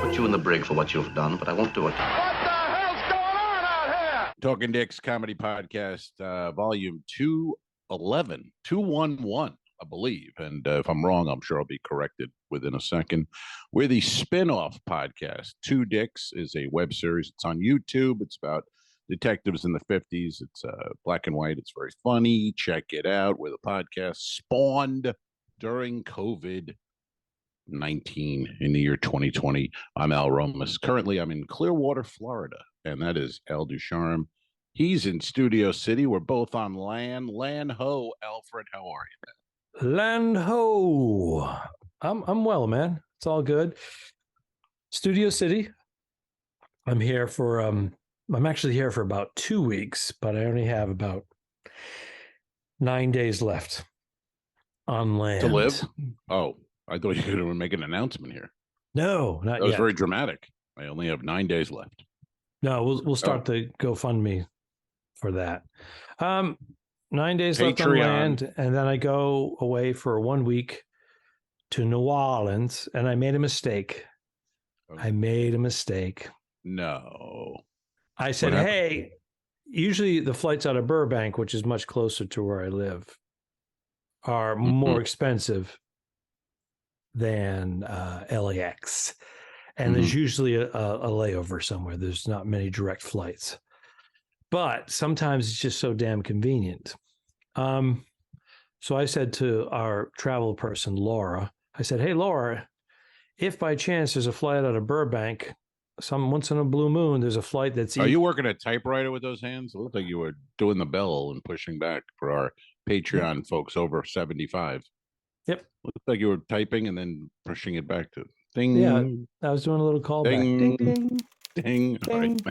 Put you in the brig for what you've done, but I won't do it. What the hell's going on out here? Talking Dicks Comedy Podcast, volume 211, 211, I believe. And if I'm wrong, I'm sure I'll be corrected within a second. We're the spin-off podcast. Two Dicks is a web series. It's on YouTube. It's about detectives in the 50s. It's black and white. It's very funny. Check it out. We're the podcast spawned during COVID-19 in the year 2020. I'm Al Romas. Currently, I'm in Clearwater, Florida, and that is Al Ducharme. He's in Studio City. We're both on land. Land ho, Alfred. How are you, man? Land ho. I'm well, man. It's all good. Studio City. I'm here for I'm actually here for about 2 weeks, but I only have about 9 days left on land. To live? Oh, I thought you were going to make an announcement here. No, not yet. That was very dramatic. I only have 9 days left. No, we'll start the GoFundMe for that. 9 days Patreon. left on land, and then I go away for 1 week to New Orleans, and I made a mistake. Okay. I made a mistake. No. I said, hey, usually the flights out of Burbank, which is much closer to where I live, are more expensive than LAX. And there's usually a layover somewhere. There's not many direct flights. But sometimes it's just so damn convenient. So I said to our travel person, Laura, I said, hey, Laura, if by chance there's a flight out of Burbank, once in a blue moon, there's a flight that's... Are you working a typewriter with those hands? It looked like you were doing the bell and pushing back for our Patreon folks over 75. Yep. Looked like you were typing and then pushing it back to ding. Yeah, I was doing a little callback. Ding, ding, ding. ding. Right.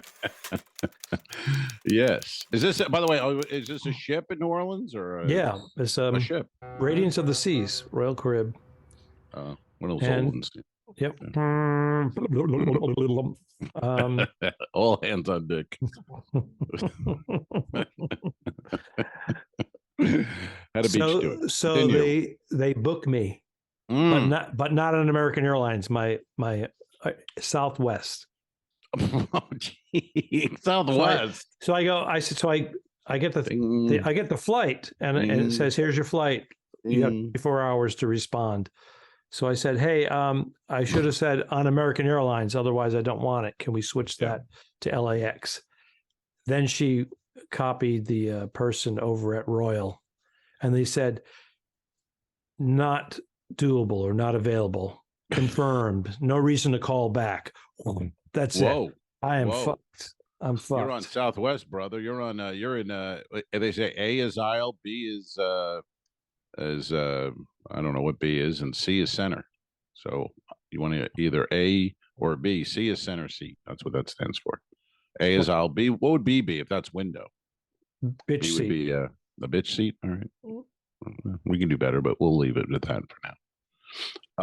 Yes. Is this, by the way, is this a ship in New Orleans or yeah, it's a ship? Radiance of the Seas, Royal Carib. One of those old ones. Yep. All hands on deck. Had a beach to it. So they book me, but not on American Airlines. My Southwest. Oh, gee. Southwest. So I get the flight, and it says, "Here's your flight. You have 24 hours to respond." So I said, hey, I should have said on American Airlines, otherwise I don't want it. Can we switch that to LAX? Then she copied the person over at Royal, and they said, not doable or not available. Confirmed. No reason to call back. That's it. I am fucked. I'm fucked. You're on Southwest, brother. You're on, you're in, they say A is aisle, B is I don't know what B is, and C is center. So you want to either A or B. C is center seat. That's what that stands for. A is aisle. B. What would B be if that's window? Bitch B seat. would be the bitch seat. All right. We can do better, but we'll leave it at that for now.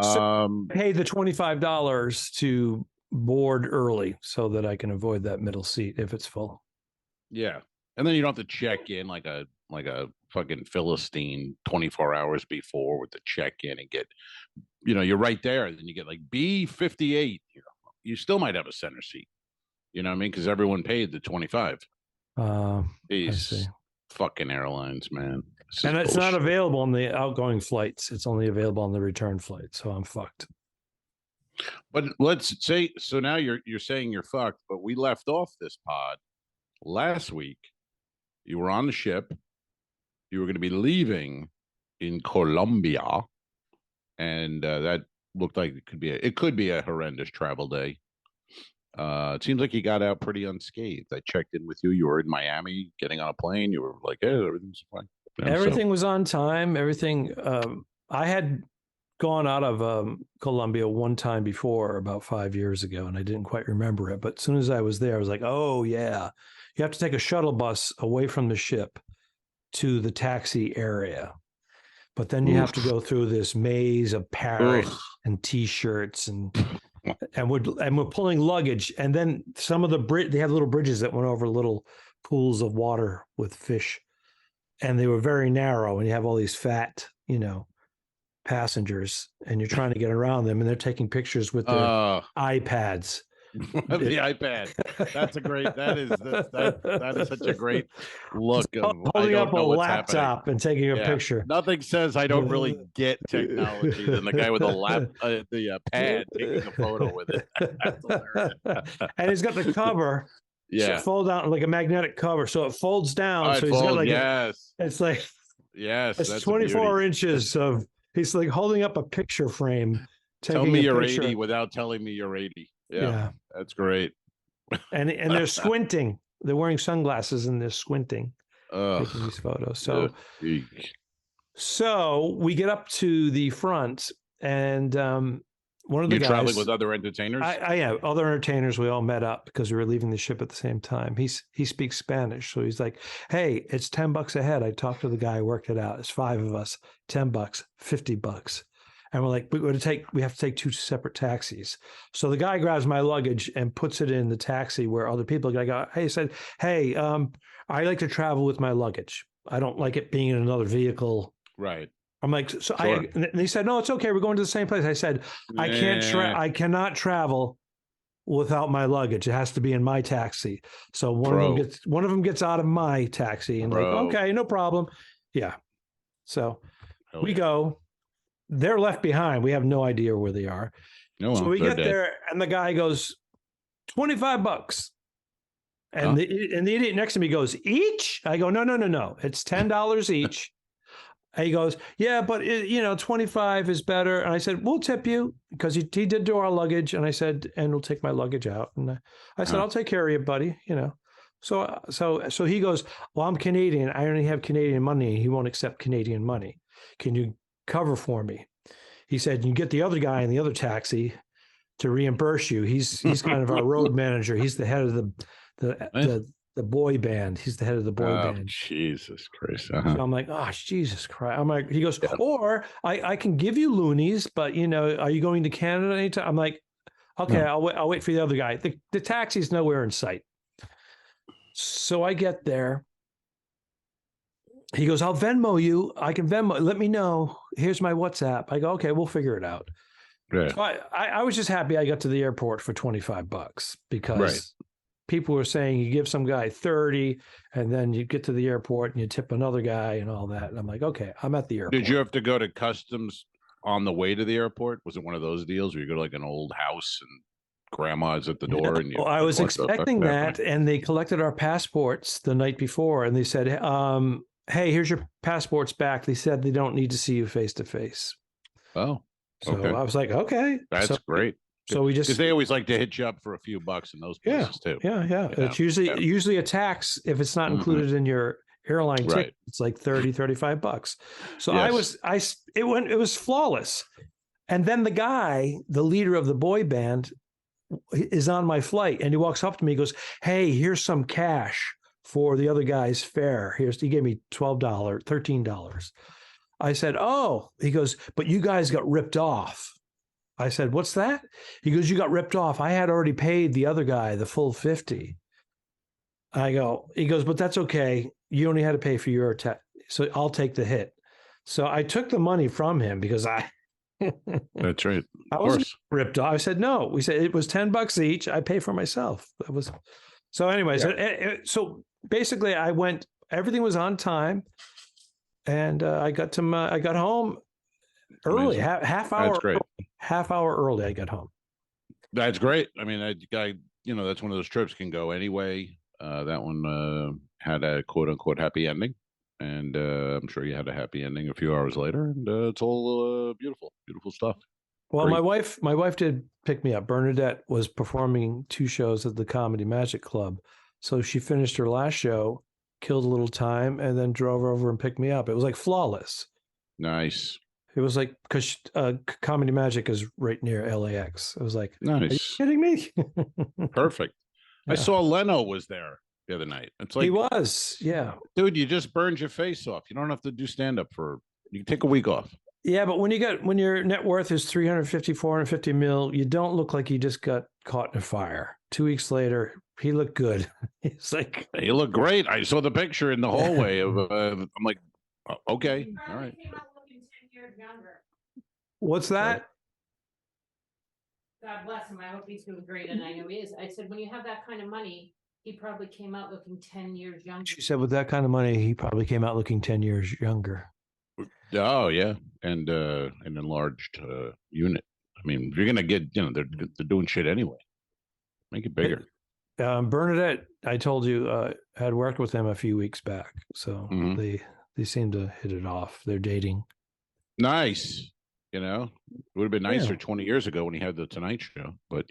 So pay the $25 to board early so that I can avoid that middle seat if it's full. Yeah, and then you don't have to check in like a fucking Philistine 24 hours before with the check-in and get, you're right there. Then you get like B58. You still might have a center seat. You know what I mean? Because everyone paid the 25. These fucking airlines, man. And it's not available on the outgoing flights. It's only available on the return flight. So I'm fucked. But let's say, so now you're saying you're fucked, but we left off this pod last week. You were on the ship. You were going to be leaving in Colombia, and that looked like it could be a horrendous travel day. It seems like you got out pretty unscathed. I checked in with you. You were in Miami, getting on a plane. You were like, "Hey, everything's fine." Everything was on time. Everything. I had gone out of Colombia one time before, about 5 years ago, and I didn't quite remember it. But as soon as I was there, I was like, "Oh yeah, you have to take a shuttle bus away from the ship to the taxi area, but then you have to go through this maze of parrots and T-shirts and we're pulling luggage, and then some of the they have little bridges that went over little pools of water with fish and they were very narrow, and you have all these fat, passengers, and you're trying to get around them, and they're taking pictures with their iPads. The iPad. That's a great. That is such a great look of holding up a laptop and taking a picture. Nothing says I don't really get technology than the guy with the pad taking a photo with it. That's hilarious. And he's got the cover. Yeah, so fold out like a magnetic cover, so it folds down. So he's got like it's like it's 24 inches of. He's like holding up a picture frame. Tell me you're 80 without telling me you're 80. Yeah, that's great. And they're squinting. They're wearing sunglasses and they're squinting, taking these photos. So we get up to the front, and one of the guys. You're traveling with other entertainers? I am. Other entertainers, we all met up because we were leaving the ship at the same time. He speaks Spanish. So he's like, hey, it's $10 a head. I talked to the guy, worked it out. It's 5 of us, $10, $50. And we're like, we have to take 2 separate taxis. So the guy grabs my luggage and puts it in the taxi where other people go. He said, hey, I like to travel with my luggage. I don't like it being in another vehicle. Right. I'm like, and he said, no, it's okay. We're going to the same place. I said, I cannot travel without my luggage. It has to be in my taxi. So one of them gets out of my taxi and like, okay, no problem. Yeah. So we go. They're left behind. We have no idea where they are. So we get there, and the guy goes, $25. And the idiot next to me goes, each? I go, no. It's $10 each. And he goes, yeah, but 25 is better. And I said, we'll tip you, because he did do our luggage. And I said, and we'll take my luggage out. And I said, I'll take care of you, buddy. So he goes, well, I'm Canadian. I only have Canadian money. He won't accept Canadian money. Can you cover for me? He said, you get the other guy in the other taxi to reimburse you. He's kind of our road manager. He's the head of the boy band. He's the head of the boy band. Jesus Christ. So I'm like, oh, Jesus Christ. I'm like, he goes, or I can give you loonies, but are you going to Canada anytime? I'm like, okay, I'll wait for the other guy. The taxi's nowhere in sight. So I get there. He goes, I'll Venmo you. I can Venmo. Let me know. Here's my WhatsApp. I go, okay, we'll figure it out. Right. So I was just happy I got to the airport for $25 because people were saying you give some guy 30 and then you get to the airport and you tip another guy and all that. And I'm like, okay, I'm at the airport. Did you have to go to customs on the way to the airport? Was it one of those deals where you go to like an old house and grandma's at the door? And I was expecting that. And they collected our passports the night before and they said, hey, here's your passports back. They said they don't need to see you face to face. Oh, okay. So I was like, okay. That's great. So we just, because they always like to hit you up for a few bucks in those places too. Yeah. It's usually a tax if it's not included in your airline ticket. It's like $30-$35. So it was flawless. And then the guy, the leader of the boy band, is on my flight and he walks up to me, he goes, hey, here's some cash for the other guy's fare. He gave me $13. I said, oh, he goes, but you guys got ripped off. I said, what's that? He goes, you got ripped off. I had already paid the other guy the full 50. He goes, but that's okay. You only had to pay for your so I'll take the hit. So I took the money from him because that's right. I wasn't ripped off. I said, no, we said it was $10 each. I pay for myself. That was, so anyways, so basically everything was on time and I got home early, half hour. That's great. Half hour early, I got home. That's great. I mean, that's one of those trips can go anyway. That one had a quote unquote happy ending. And I'm sure you had a happy ending a few hours later. And it's all beautiful stuff. Well, great. my wife did pick me up. Bernadette was performing 2 shows at the Comedy Magic Club. So she finished her last show, killed a little time, and then drove over and picked me up. It was like flawless. Nice. It was like, because Comedy Magic is right near LAX. I was like, nice. Are you kidding me? Perfect. Yeah. I saw Leno was there the other night. It's like, he was, yeah. Dude, you just burned your face off. You don't have to do stand-up you can take a week off. Yeah, but when your net worth is 350, 450 mil, you don't look like you just got caught in a fire. 2 weeks later, he looked good. He's like, he looked great. I saw the picture in the hallway of. I'm like, okay, all right. Came out looking 10 years younger. what's that? God bless him. I hope he's doing great, and I know he is. I said, when you have that kind of money, he probably came out looking 10 years younger. She said, with that kind of money, he probably came out looking 10 years younger. Oh yeah, and an enlarged unit. I mean, if you're gonna get, they're doing shit anyway. Make it bigger. Bernadette, I told you, had worked with him a few weeks back, so Mhm. they seem to hit it off. They're dating. Nice. It would have been nicer Yeah. 20 years ago when he had the Tonight Show, but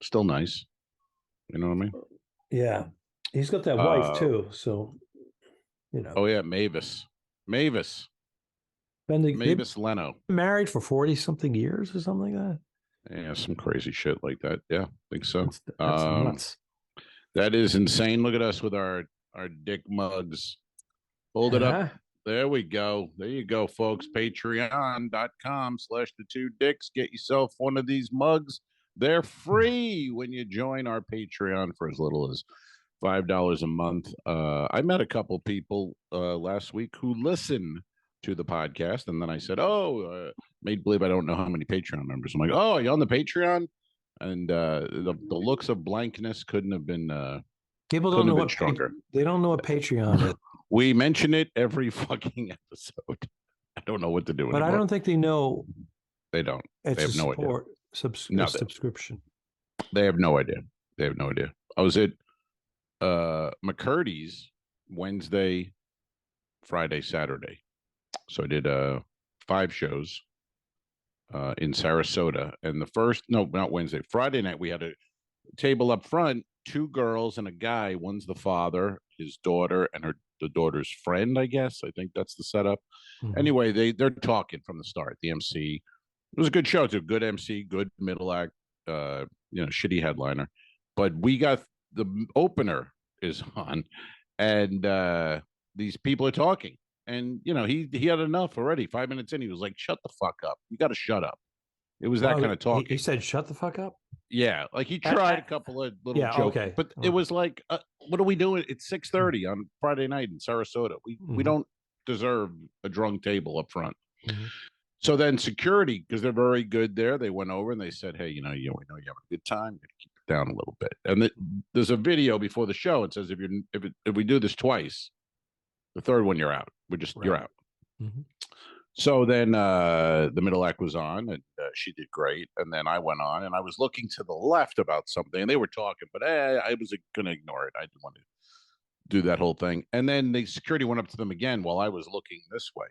still nice. You know what I mean? Yeah, he's got that wife too, so Oh yeah, Mavis. Been Mavis Leno. married for 40-something years or something like that. Yeah, some crazy shit like that. Yeah, I think so. That's nuts. That is insane. Look at us with our dick mugs. Hold it up. There we go. There you go, folks. Patreon.com/the2dicks. Get yourself one of these mugs. They're free when you join our Patreon for as little as $5 a month. I met a couple people last week who listen to the podcast, and then I said, made believe I don't know how many Patreon members. I'm like, oh, you on the Patreon? And the looks of blankness couldn't have been People don't know what stronger. They don't know what Patreon is. We mention it every fucking episode. I don't know what to do But anymore. I don't think they know. They don't. It's They have no idea. Subscription. They have no idea. I was at McCurdy's Wednesday, Friday, Saturday. So I did 5 shows in Sarasota. And not Wednesday, Friday night, we had a table up front, 2 girls and a guy. One's the father, his daughter, and the daughter's friend, I guess. I think that's the setup. Mm-hmm. Anyway, they're talking from the start. The MC, it was a good show too. Good MC, good middle act, shitty headliner. But we got the opener is on, and these people are talking. And he had enough already. 5 minutes in, he was like, "Shut the fuck up! You got to shut up." It was that kind of talking. He said, "Shut the fuck up." Yeah, like he tried a couple of little jokes, okay. But it was like, what are we doing? It's 6:30 on Friday night in Sarasota. We don't deserve a drunk table up front. Mm-hmm. So then security, because they're very good there, they went over and they said, "Hey, we know you're having a good time. You're gonna keep it down a little bit." And there's a video before the show. It says if we do this twice, the third one you're out. You're out. Mm-hmm. So then the middle act was on, and she did great. And then I went on, and I was looking to the left about something, and they were talking, but I was going to ignore it. I didn't want to do that whole thing. And then the security went up to them again while I was looking this way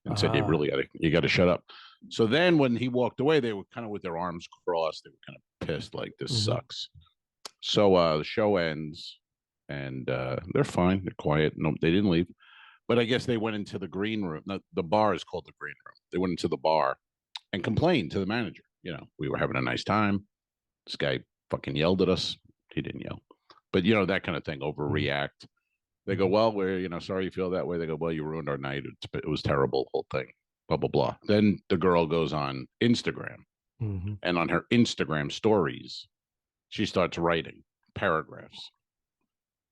and said, you got to shut up. So then when he walked away, they were kind of with their arms crossed. They were kind of pissed, like, this sucks. So the show ends, and they're fine. They're quiet. No, they didn't leave. But I guess they went into the green room. The bar is called the green room. They went into the bar and complained to the manager. We were having a nice time. This guy fucking yelled at us. He didn't yell. But, that kind of thing, overreact. They go, well, we're, sorry you feel that way. They go, well, you ruined our night. It was terrible, whole thing, blah, blah, blah. Then the girl goes on Instagram. Mm-hmm. And on her Instagram stories, she starts writing paragraphs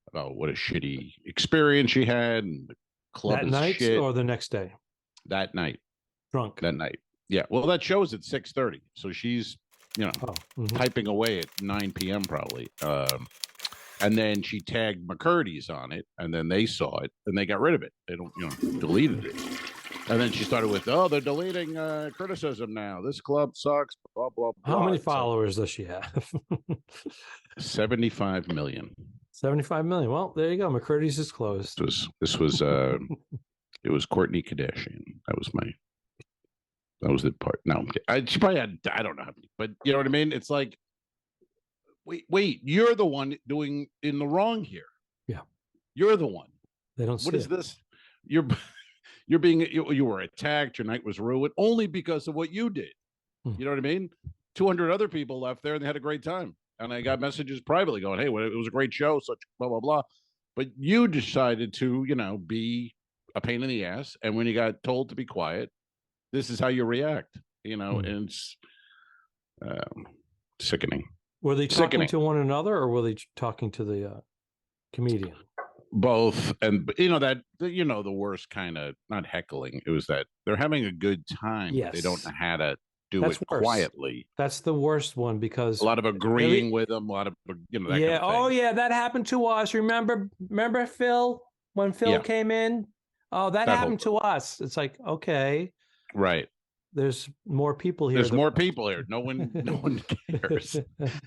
about what a shitty experience she had and the club that is night shit. Or the next day? That night. Drunk. That night. Yeah. Well, that show's at 6:30. So she's, typing away at 9 p.m. probably. And then she tagged McCurdy's on it, and then they saw it, and they got rid of it. They deleted it. And then she started with, they're deleting criticism now. This club sucks, blah, blah, blah. How many followers does she have? 75 million. 75 million. Well, there you go. McCurdy's is closed. This was it was Courtney Kardashian. That was the part. No, she probably had, I don't know how many, but you know what I mean? It's like, wait, you're the one doing in the wrong here. Yeah. You're the one. They don't see What is this? You were attacked. Your night was ruined only because of what you did. You know what I mean? 200 other people left there and they had a great time. And I got messages privately going, hey, well, it was a great show, such blah, blah, blah. But you decided to, be a pain in the ass. And when you got told to be quiet, this is how you react, and it's sickening. Were they talking Sickening. to one another, or were they talking to the comedian? Both, and the worst kind of, not heckling. It was that they're having a good time, but they don't Yes. know how to do That's it worse. quietly. That's the worst one because A lot of agreeing with them, a lot of that yeah. kind of thing. Oh yeah, that happened to us. Remember Phil when Phil came in? Oh, that happened to us. It's like, okay, right. there's more people here. There's more people here. No one cares.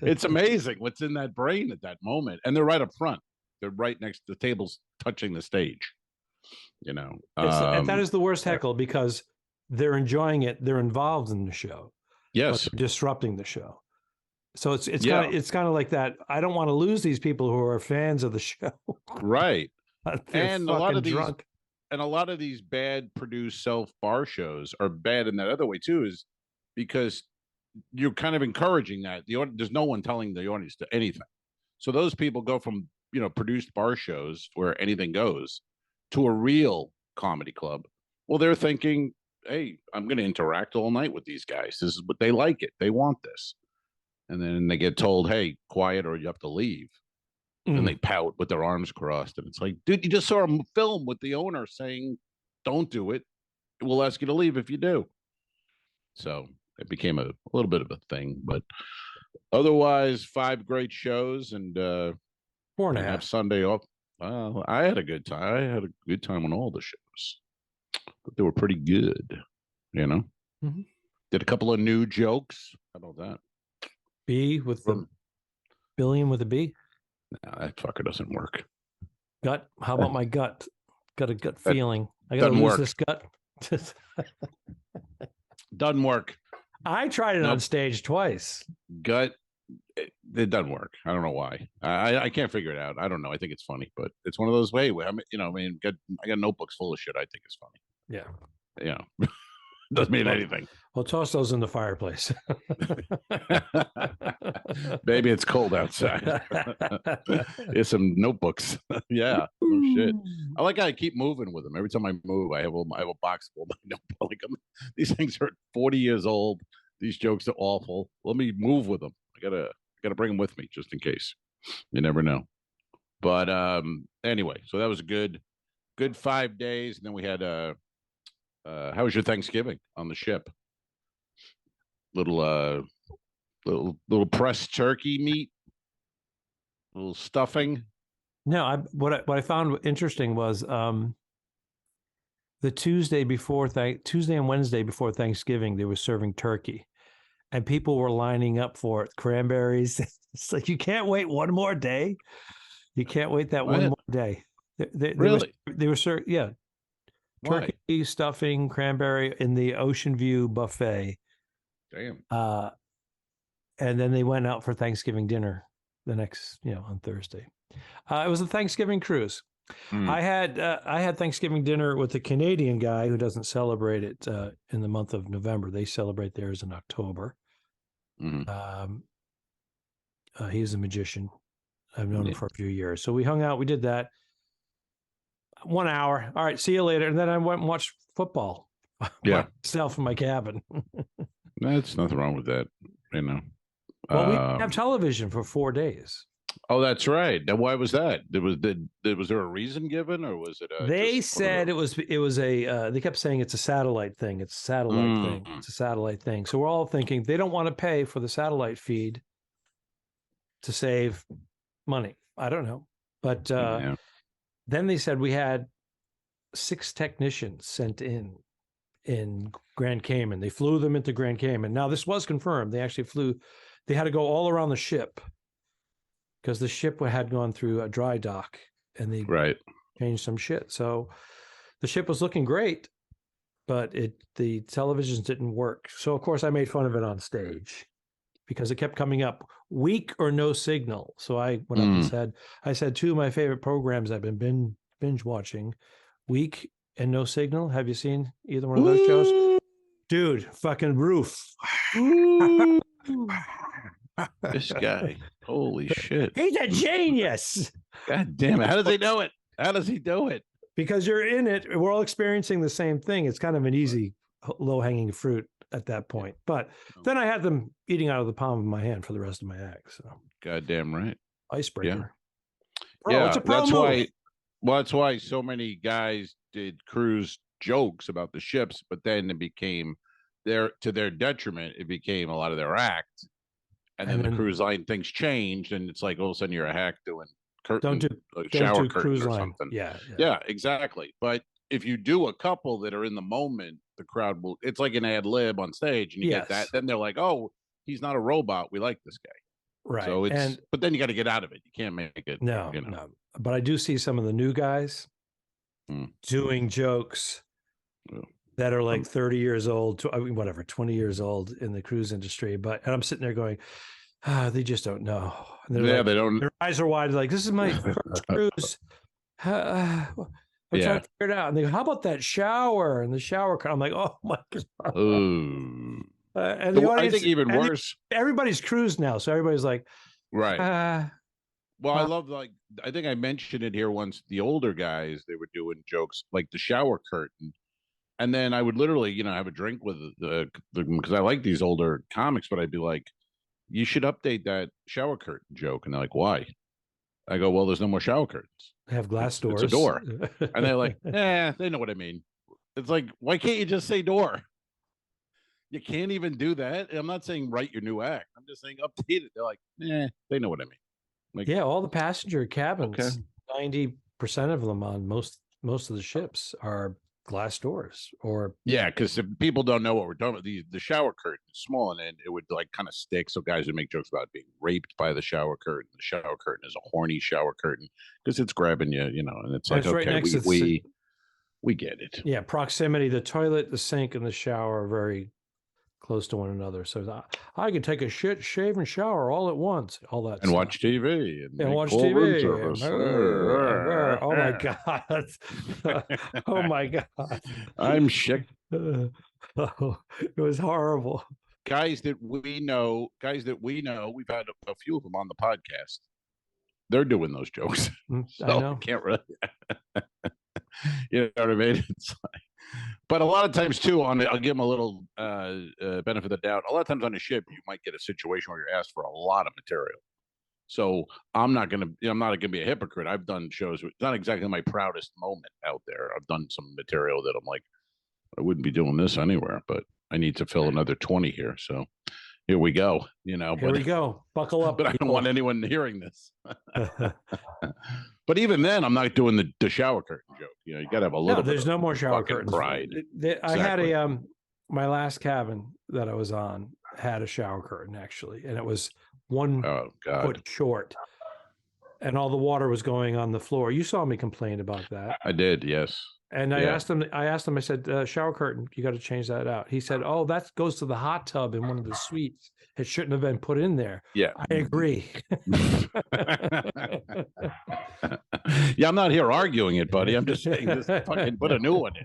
It's amazing what's in that brain at that moment, and they're right up front. They're right next to the tables, touching the stage. And that is the worst heckle because they're enjoying it. They're involved in the show. Yes, but disrupting the show. So it's kind of like that. I don't want to lose these people who are fans of the show. Right. And a lot of drunk. And a lot of these bad produced self bar shows are bad in that other way too, is because you're kind of encouraging that there's no one telling the audience to anything. So those people go from produced bar shows where anything goes to a real comedy club. Well, they're thinking, hey, I'm going to interact all night with these guys. This is what they like it. They want this. And then they get told, hey, quiet or you have to leave. And they pout with their arms crossed. And it's like, dude, you just saw a film with the owner saying, don't do it. We'll ask you to leave if you do. So it became a little bit of a thing. But otherwise, 5 great shows and 4.5 Sunday off. I had a good time. I had a good time on all the shows. But they were pretty good, Mm-hmm. Did a couple of new jokes. How about that? B with the billion with a B? No, that fucker doesn't work. Gut? How about my gut? Got a gut feeling. I got to lose this gut. Doesn't work. I tried it on stage twice. Gut, it doesn't work. I don't know why. I can't figure it out. I don't know. I think it's funny, but it's one of those ways. I got notebooks full of shit. I think it's funny. Yeah. Doesn't mean anything. Well, toss those in the fireplace. Maybe it's cold outside. Here's some notebooks. Yeah. Oh shit. I like how I keep moving with them. Every time I move, I have a box full of my notebook. These things are 40 years old. These jokes are awful. Let me move with them. I gotta bring them with me just in case. You never know. But anyway, so that was a good 5 days, and then we had how was your Thanksgiving on the ship? Little pressed turkey meat, little stuffing. No, what I found interesting was the Tuesday and Wednesday before Thanksgiving, they were serving turkey, and people were lining up for it. Cranberries. It's like you can't wait one more day. You can't wait that one more day. Really? They were serving. Yeah. Turkey, Why? stuffing, cranberry in the Ocean View buffet. Damn. And then they went out for Thanksgiving dinner the next, on Thursday. It was a Thanksgiving cruise. I had Thanksgiving dinner with a Canadian guy who doesn't celebrate it in the month of November. They celebrate theirs in October. He's a magician. I've known him for a few years. So we hung out. We did that. 1 hour. All right, see you later. And then I went and watched football. Myself in my cabin. That's nothing wrong with that, Well, we didn't have television for 4 days. Oh, that's right. Now, why was that? Was there a reason given, or was it? They said it was a. They kept saying it's a satellite thing. It's a satellite thing. It's a satellite thing. So we're all thinking they don't want to pay for the satellite feed to save money. I don't know, but then they said we had 6 technicians sent in Grand Cayman. They flew them into Grand Cayman. Now this was confirmed. They actually flew. They had to go all around the ship because the ship had gone through a dry dock and they changed some shit. So the ship was looking great, but the televisions didn't work. So of course I made fun of it on stage because it kept coming up, weak or no signal. So I went up and said 2 of my favorite programs I've been binge watching, Weak and No Signal. Have you seen either one of those shows? Dude, fucking roof. This guy. Holy shit. He's a genius. God damn it. How does he know it? How does he do it? Because you're in it. We're all experiencing the same thing. It's kind of an easy, low-hanging fruit. at that point. But then I had them eating out of the palm of my hand for the rest of my act. So Goddamn right. icebreaker. Yeah, It's a pro that's move. why. Well, that's why so many guys did cruise jokes about the ships, but then it became to their detriment. It became a lot of their act, and then the cruise line things changed, and it's like all of a sudden you're a hack doing curtain, shower curtains cruise or line. something. Yeah, exactly. But if you do a couple that are in the moment, the crowd will. It's like an ad lib on stage, and you get that. Then they're like, "Oh, he's not a robot. We like this guy." Right. So but then you got to get out of it. You can't make it. No. But I do see some of the new guys doing jokes that are like 30 years old, 20 years old in the cruise industry. And I'm sitting there going, they just don't know. And they don't. Their eyes are wide. Like, this is my first cruise. I'm trying to figure it out. And they go, how about that shower? And the shower. I'm like, oh my God. Ooh. And the audience, I think even worse. Everybody's cruised now. So everybody's like, right. Well, I love, I think I mentioned it here once. The older guys, they were doing jokes like the shower curtain. And then I would literally, have a drink with because I like these older comics, but I'd be like, you should update that shower curtain joke. And they're like, why? I go, well, there's no more shower curtains. They have glass doors. It's a door. And they're like, they know what I mean. It's like, why can't you just say door? You can't even do that. I'm not saying write your new act. I'm just saying update it. They're like, they know what I mean. Like, all the passenger cabins, 90% of them on most of the ships are glass doors. Or because if people don't know what we're talking about, the shower curtain is small, and then it would like kind of stick. So guys would make jokes about being raped by the shower curtain. The shower curtain is a horny shower curtain because it's grabbing you, and it's like, okay, we get it. Yeah, proximity. The toilet, the sink, and the shower are very close to one another, so I can take a shave and shower all at once, all that, and stuff. Watch TV and watch TV. Oh my God! Oh my God! I'm sick. It was horrible. Guys that we know, we've had a few of them on the podcast. They're doing those jokes. So I know. Can't really. You know what I mean? It's like, but a lot of times too, I'll give them a little benefit of the doubt. A lot of times on a ship, you might get a situation where you're asked for a lot of material. So I'm not gonna be a hypocrite. I've done shows. It's not exactly my proudest moment out there. I've done some material that I'm like, I wouldn't be doing this anywhere, but I need to fill another 20 here. So here we go. Here we go. Buckle up. But I don't want anyone hearing this. But even then, I'm not doing the shower curtain joke. You got to have a little. There's no more shower curtains. Pride. I had my last cabin that I was on had a shower curtain actually, and it was 1 foot short, and all the water was going on the floor. You saw me complain about that. I did, yes. And I asked him. I said, "Shower curtain, you got to change that out." He said, "Oh, that goes to the hot tub in one of the suites. It shouldn't have been put in there." Yeah, I agree. I'm not here arguing it, buddy. I'm just saying, just fucking put a new one in.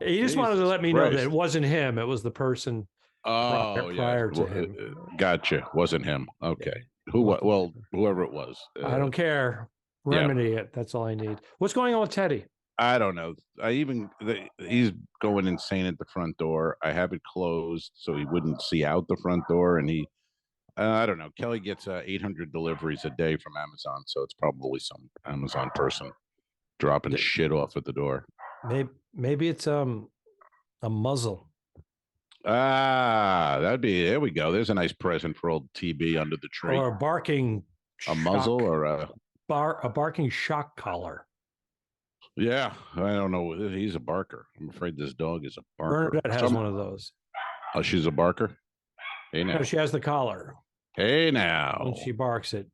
He just wanted to let me know that it wasn't him. It was the person prior to him. Gotcha. Wasn't him. Okay. Well, whoever it was. I don't care. Remedy it. That's all I need. What's going on with Teddy? I don't know. He's going insane at the front door. I have it closed so he wouldn't see out the front door, and I don't know. Kelly gets 800 deliveries a day from Amazon, so it's probably some Amazon person dropping shit off at the door. Maybe it's a muzzle. That'd be. There we go. There's a nice present for old TB under the tree. Or a barking. Muzzle or a barking shock collar. Yeah, I don't know. He's a barker. I'm afraid this dog is a barker. Bernadette has one of those. Oh, she's a barker? Hey, now. No, she has the collar. Hey, now. When she barks it.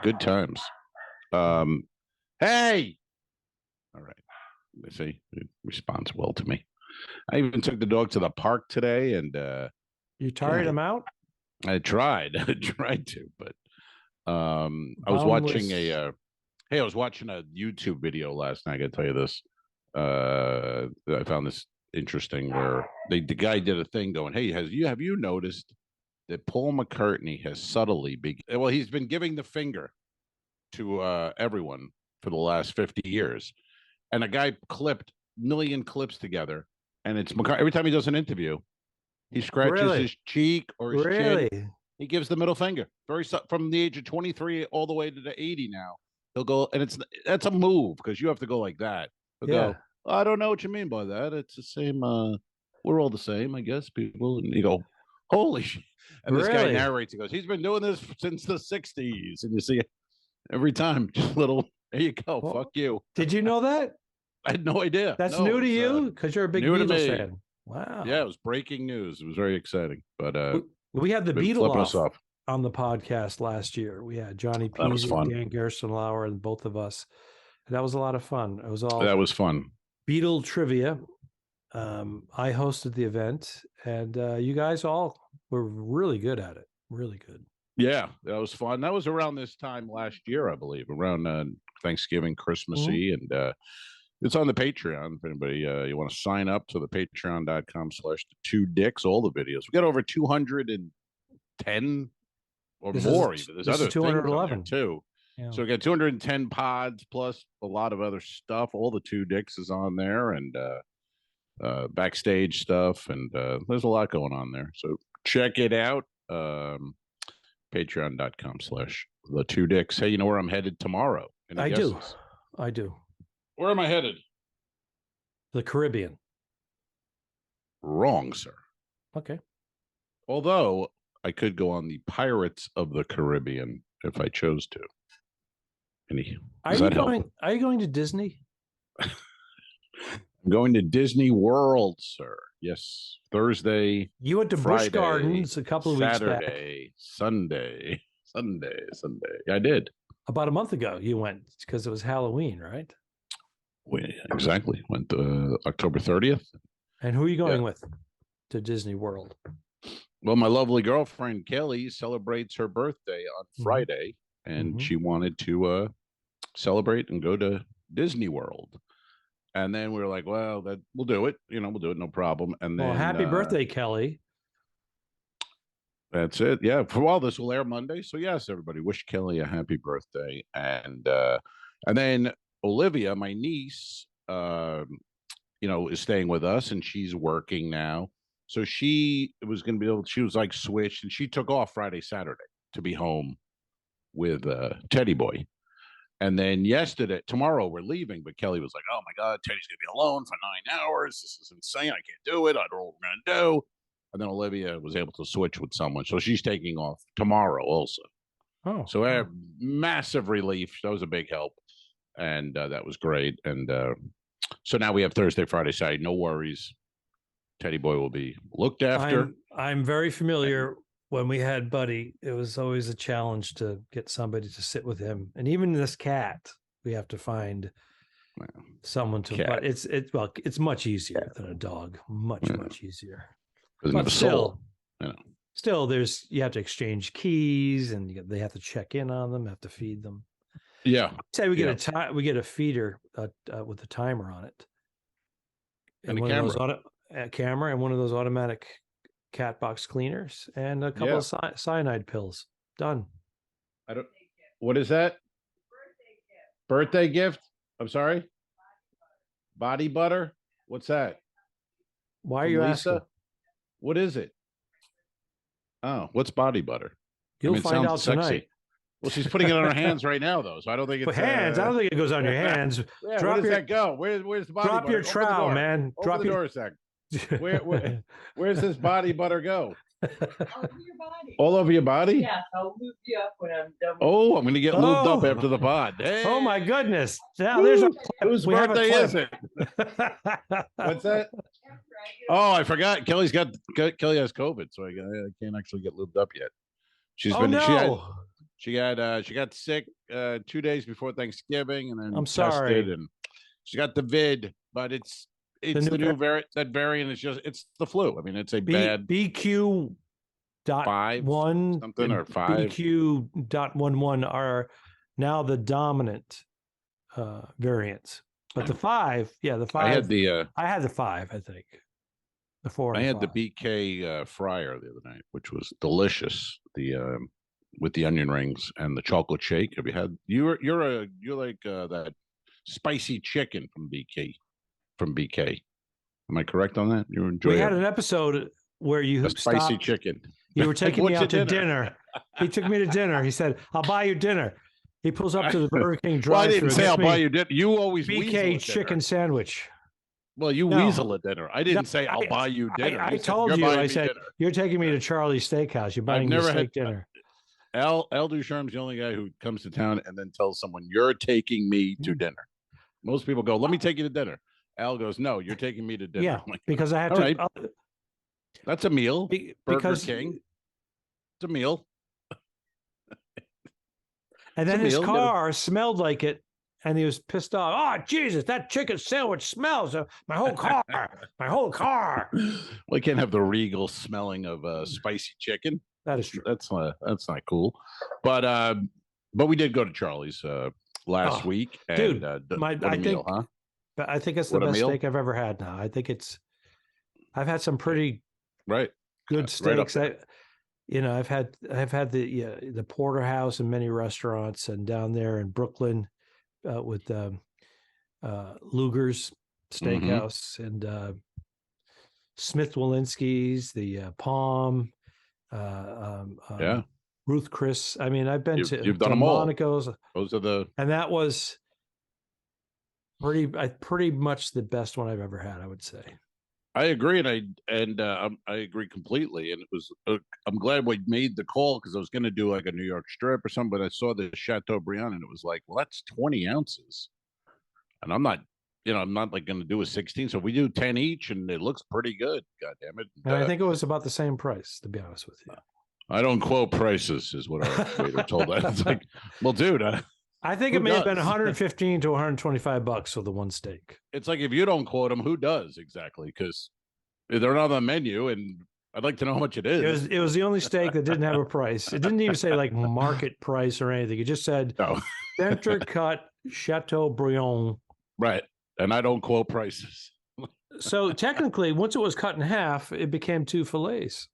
Good times. Hey! All right. They say it responds well to me. I even took the dog to the park today, and you tired him out? I tried. I tried to, but I was watching I was watching a YouTube video last night. I got to tell you this. I found this interesting where the guy did a thing going, "Hey, have you noticed that Paul McCartney has subtly he's been giving the finger to everyone for the last 50 years." And a guy clipped million clips together, and it's McCartney. Every time he does an interview, He scratches Really? his cheek or his Really? chin. He gives the middle finger. From the age of 23 all the way to the 80 now. He'll go, and that's a move because you have to go like that. He'll Yeah. go, I don't know what you mean by that. It's the same. We're all the same, I guess, people. And you go, holy shit. And this guy Really? narrates. He goes, he's been doing this since the 60s. And you see every time, just little, there you go. Well, fuck you. Did you know that? I had no idea. That's No, new it to was, you because you're a big new to Beatles me. fan. Wow. Yeah, it was breaking news. It was very exciting. But we had the been Beatles flipping us off off. on the podcast last year. We had Johnny That was Peasy, fun. Dan Gerstenlauer, and both of us. And that was a lot of fun. It was all That was fun. Beatle trivia. I hosted the event, and you guys all were really good at it. Really good. Yeah, that was fun. That was around this time last year, I believe, around Thanksgiving, Christmassy, and it's on the Patreon. If anybody you want to sign up to the patreon.com/2dicks, all the videos. We got over 210 or This more. is- Even there's this is other things on there 211. too. Yeah. So we got 210 pods plus a lot of other stuff. All the 2dicks is on there, and backstage stuff, and there's a lot going on there. So check it out. Patreon.com/the2dicks. Hey, you know where I'm headed tomorrow? Any I guesses? do. I do. Where am I headed? The Caribbean. Wrong, sir. Okay. Although I could go on the Pirates of the Caribbean if I chose to. Are you going to Disney? I'm going to Disney World, sir. Yes. Thursday. You went to Friday, Busch Gardens a couple of weeks back. Saturday, Sunday. I did. About a month ago, you went because it was Halloween, right? Exactly. Went October 30th. And who are you going with to Disney World? Well, my lovely girlfriend, Kelly, celebrates her birthday on Friday, and she wanted to celebrate and go to Disney World. And then we were like, well, we'll do it. We'll do it. No problem. And then, happy birthday, Kelly. That's it. Yeah. Well, this will air Monday. So yes, everybody wish Kelly a happy birthday. And then Olivia, my niece, is staying with us, and she's working now. So she was going to be able, she was like switched, and she took off Friday, Saturday to be home with Teddy Boy. And then tomorrow we're leaving, but Kelly was like, oh my God, Teddy's going to be alone for 9 hours. This is insane. I can't do it. I don't know what we're going to do. And then Olivia was able to switch with someone. So she's taking off tomorrow also. Oh. So I have massive relief. That was a big help. And that was great. And so now we have Thursday, Friday, Saturday. No worries. Teddy Boy will be looked after. I'm very familiar. When we had Buddy, it was always a challenge to get somebody to sit with him. And even this cat, we have to find someone to, but it's much easier than a dog. Much easier. But still, you have to exchange keys, and they have to check in on them, have to feed them. Yeah. Say we get a feeder with a timer on it. And a camera and one of those automatic cat box cleaners and a couple of cyanide pills. Done. What is that? Birthday gift? I'm sorry? Body butter? What's that? Why are you asking? What is it? Oh, what's body butter? You'll find out tonight. Well, she's putting it on her hands right now, though, so I don't think it's hands. I don't think it goes on your hands. Yeah, where does that go? Where's the body butter? Drop your trowel, man. Open the door a sec. Where's this body butter go? All over your body. All over your body? Yeah, I'll lube you up when I'm done. Oh, I'm going to get lubed up after the pod. Hey. Oh my goodness! Now there's whose birthday is it? What's that? Oh, I forgot. Kelly has COVID, so I can't actually get lubed up yet. She's been. No. She got sick 2 days before Thanksgiving, and then I'm sorry. and she got the vid, but it's the new variant. That variant is it's the flu. I mean, it's a bad BQ. .1 something or 5 BQ.11 are now the dominant variants, but the 5, the 5. I had the 5, I think. The 4. I had the BK fryer the other night, which was delicious. The with the onion rings and the chocolate shake. Have you had? You're like that spicy chicken from BK. Am I correct on that? You enjoy? We had an episode where you A spicy stopped. chicken. You were taking me What's out to your dinner. He took me to dinner. He said, "I'll buy you dinner." He pulls up to the Burger King Well, I drive-thru. didn't say I'll buy you dinner. You always weasel BK at chicken dinner. sandwich. Well, you No. weasel at dinner. I didn't say I'll buy you dinner. I You said, told "You're you. buying I me said, dinner." "You're taking me to Charlie's Steakhouse. You're buying me never steak had- dinner." Al Ducharme's the only guy who comes to town and then tells someone, "You're taking me to dinner." Most people go, "Let me take you to dinner." Al goes, "No, you're taking me to dinner." Yeah, I'm like, because I had all to. right. That's a meal. Burger Because King. It's a meal. and It's then a his meal. car smelled like it, and he was pissed off. Oh Jesus, that chicken sandwich smells. My whole car. My whole car. Well, you can't have the regal smelling of spicy chicken. That is true. That's not cool. But we did go to Charlie's last week. And, Dude, what a I meal, think, huh? but I think it's the What a best meal. steak I've ever had. Now I think I've had some pretty Right. good Right up steaks. I've had the porterhouse in many restaurants, and down there in Brooklyn with Luger's Steakhouse and Smith Walensky's, the Palm, Yeah. Ruth Chris. I mean, I've been You've done them all. Monaco's, Those are the and that was pretty much the best one I've ever had, I would say. I agree, and I agree completely. And it was I'm glad we made the call because I was going to do like a New York strip or something, but I saw the Chateaubriand and it was like, well, that's 20 ounces, and I'm not like going to do a 16. So we do 10 each, and it looks pretty good. God damn it! And I think it was about the same price, to be honest with you. I don't quote prices, is what our waiter told us. It's like, well, dude, I think who it may have been does? 115 to 125 bucks for the one steak. it's like if you don't quote them, who does exactly? Because they're not on the menu, and I'd like to know how much it is. It was the only steak that didn't have a price. It didn't even say like market price or anything. It just said No. center cut Chateaubriand. Right, and I don't quote prices. So technically, once it was cut in half, it became 2 fillets.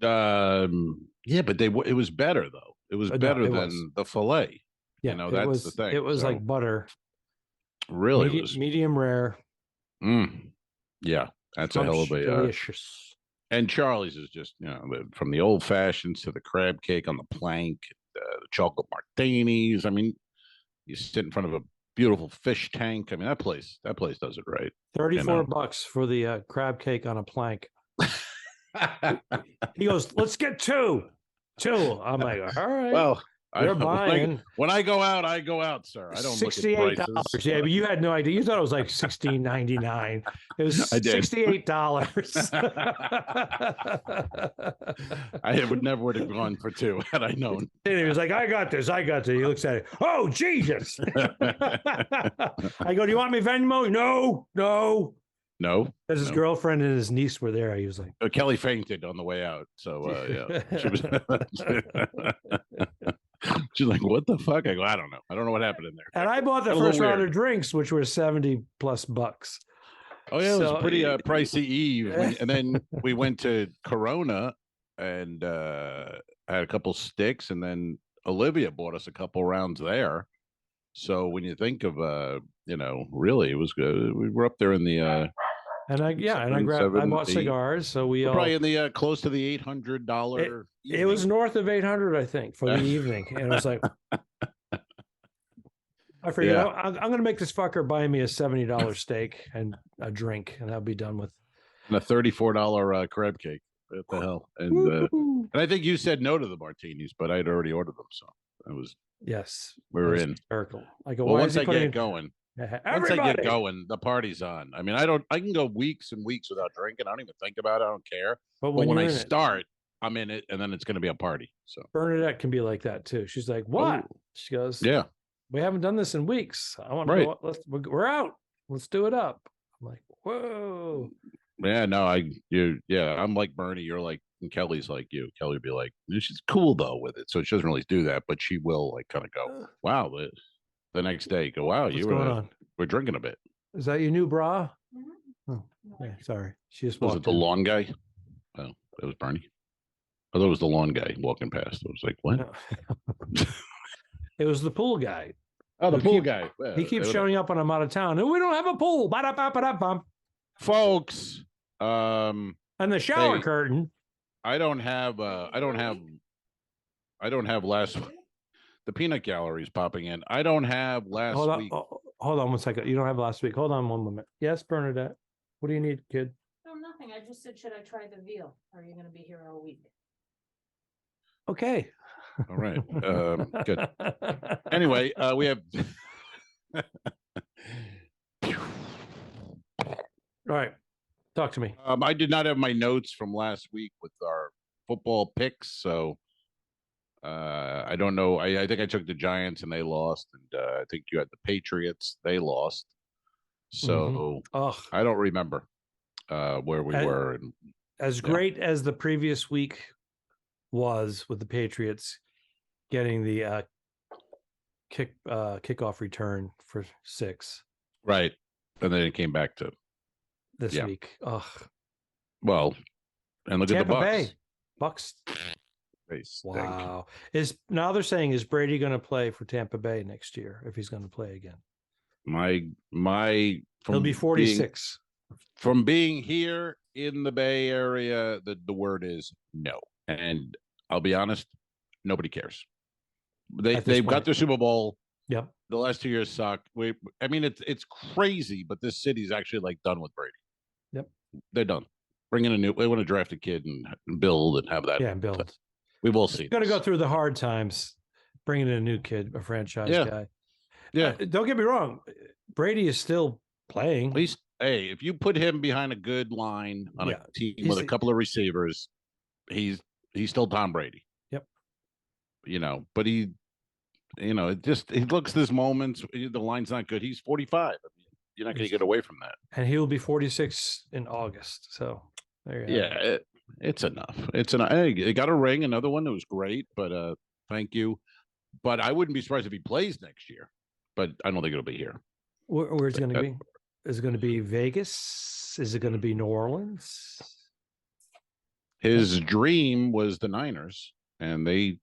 Yeah, but it was better though. It was No, better it than was. the fillet. Yeah, that's it was, the thing. It was So, like butter. really was. Medium rare. Yeah, that's a hell of a. Delicious. And Charlie's is just from the old fashions to the crab cake on the plank, the chocolate martinis. I mean, you sit in front of a beautiful fish tank. I mean, that place does it right. 34 bucks for the crab cake on a plank. He goes, "Let's get two." I'm like, "All right." Well, They're buying. When I go out, sir. I don't look at prices. $68. Yeah, but you had no idea. You thought it was like $16.99. It was I did. $68. I would have gone for 2 had I known. And he was like, I got this. He looks at it. Oh, Jesus. I go, "Do you want me Venmo?" No. No, Because his girlfriend and his niece were there. He was like, Kelly fainted on the way out. So yeah, she was. She's like, "What the fuck?" I go, "I don't know. I don't know what happened in there." and I bought the A little first round weird. of drinks, which were $70+ bucks. Oh yeah, it was So- a pretty pricey eve. And then we went to Corona and had a couple sticks, and then Olivia bought us a couple rounds there. So when you think of really, it was good. We were up there in the. And I bought cigars. So we all probably in the close to the $800. It was north of 800, I think, for the evening. And I was like, I figured Yeah. I'm going to make this fucker buy me a $70 steak and a drink, and I'll be done with. And a $34 crab cake. What the hell? And I think you said no to the martinis, but I'd already ordered them, so it was. Yes, We were it was in. hysterical. I go, Well, why once is he I putting get going, everybody? once I get going, the party's on. I mean, I can go weeks and weeks without drinking. I don't even think about it. I don't care. But But when you're I in it, start, I'm in it, and then it's going to be a party. So Bernadette can be like that too. She's like, "What?" Oh. She goes, yeah, "We haven't done this in weeks. I want Right. to go. We're out. Let's do it up." I'm like, "Whoa." yeah. No, I'm like Bernie. You're like, and Kelly's like you. Kelly would be like, she's cool though with it, so she doesn't really do that, but she will like kind of go, "Wow." The next day, go, "Wow, What's going on? we're drinking a bit." Is that your new bra? Mhm. Oh, yeah, sorry. She just Was walked it the in. lawn guy? Oh, it was Bernie. I thought it was the lawn guy walking past. I was like, what? No. It was the pool guy. Oh, the He pool keep- guy. Yeah, He keeps they- showing up when I'm out of town. And we don't have a pool. Ba-da-ba-ba-da-bum. Folks, Um, And the shower Hey. curtain. I don't have last the peanut gallery's popping in. I don't have last Hold on. week. Hold on 1 second. You don't have last week. Hold on 1 moment. Yes, Bernadette. What do you need, kid? No, nothing. I just said, should I try the veal? Or are you gonna be here all week? Okay. All right. Good. Anyway, we have All right. Talk to me. I did not have my notes from last week with our football picks, so I don't know. I think I took the Giants and they lost, and I think you had the Patriots, they lost. So I don't remember where we were. And As great as the previous week was with the Patriots getting the kickoff return for 6 right, and then it came back to this Yeah. week. Ugh. well, and look Tampa at the Bucks. Bay. Bucks. They stink. Wow. Now they're saying, is Brady going to play for Tampa Bay next year if he's going to play again? My He'll be 46. From being here in the Bay Area, the word is no. And I'll be honest, nobody cares. They've got their Super Bowl. Yep. The last 2 years sucked. I mean, it's crazy, but this city's actually like done with Brady. Yep. They're done. Bring in they want to draft a kid and build and have that. Yeah, build. We've all seen. Got to go through the hard times, bringing in a new kid, a franchise guy. Yeah. Don't get me wrong. Brady is still playing. At least, hey, if you put him behind a good line on a team with a couple of receivers, he's still Tom Brady. Yep. But he looks this moments. The line's not good. He's 45. I mean, you're not going to get away from that. And he will be 46 in August. So there you go. It's enough. It's enough. Hey, it got a ring, another one that was great, but thank you. But I wouldn't be surprised if he plays next year. But I don't think it'll be here. Where's it going to be? Is it going to be Vegas? Is it going to be New Orleans? His dream was the Niners, and they